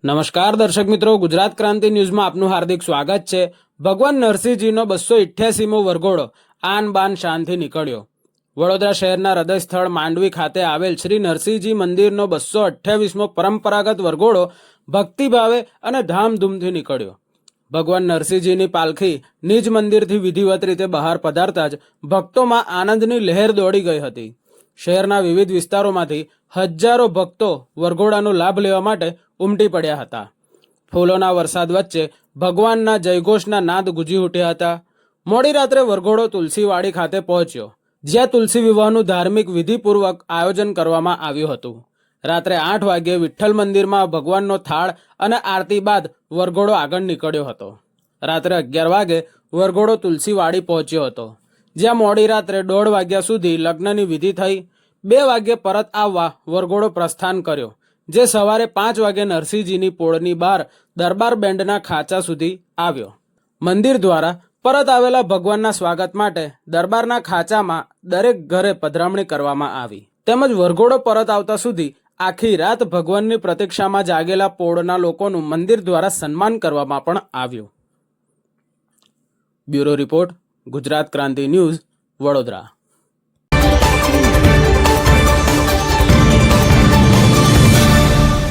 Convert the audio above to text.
નમસ્કાર દર્શક મિત્રો, ગુજરાત ક્રાંતિ ન્યૂઝમાં આપનું હાર્દિક સ્વાગત છે। ભગવાન નરસિંહજીનો 288મો વરઘોડો આન બાન શાનથી નીકળ્યો। વડોદરા શહેરના હૃદય સ્થળ માંડવી ખાતે આવેલ શ્રી નરસિંહજી મંદિરનો 228મો પરંપરાગત વરઘોડો ભક્તિભાવે અને ધામધૂમથી નીકળ્યો। ભગવાન નરસિંહજીની પાલખી નિજ મંદિરથી વિધિવત રીતે બહાર પધારતા જ ભક્તોમાં આનંદની લહેર દોડી ગઈ હતી। શહેરના વિવિધ વિસ્તારોમાંથી હજારો ભક્તો વરઘોડાનો લાભ લેવા માટે ઉમટી પડ્યા હતા। ફૂલોના વરસાદ વચ્ચે ભગવાનના જયઘોષના નાદ ગુંજી ઉઠ્યા હતા। મોડી રાત્રે વરઘોડો તુલસીવાડી ખાતે પહોંચ્યો, જ્યાં તુલસી વિવાહનું ધાર્મિક વિધિપૂર્વક આયોજન કરવામાં આવ્યું હતું। રાત્રે 8 વાગ્યે વિઠ્ઠલ મંદિરમાં ભગવાનનો થાળ અને આરતી બાદ વરઘોડો આગળ નીકળ્યો હતો। રાત્રે 11 વાગે વરઘોડો તુલસીવાડી પહોંચ્યો હતો, જ્યાં મોડી રાત્રે 1:30 વાગ્યા સુધી લગ્નની વિધિ થઈ। 2 વાગ્યે પરત આવવા વરઘોડો પ્રસ્થાન કર્યો, જે સવારે 5 વાગે નરસિંહજીની પોળની બહાર દરબાર બેન્ડના ખાંચા સુધી આવ્યો। મંદિર દ્વારા પરત આવેલા ભગવાનના સ્વાગત માટે દરબારના ખાંચામાં દરેક ઘરે પધરામણી કરવામાં આવી, તેમજ વરઘોડો પરત આવતા સુધી આખી રાત ભગવાનની પ્રતીક્ષામાં જાગેલા પોળના લોકોનું મંદિર દ્વારા સન્માન કરવામાં પણ આવ્યું। બ્યુરો રિપોર્ટ, ગુજરાત ક્રાંતિ ન્યૂઝ, વડોદરા।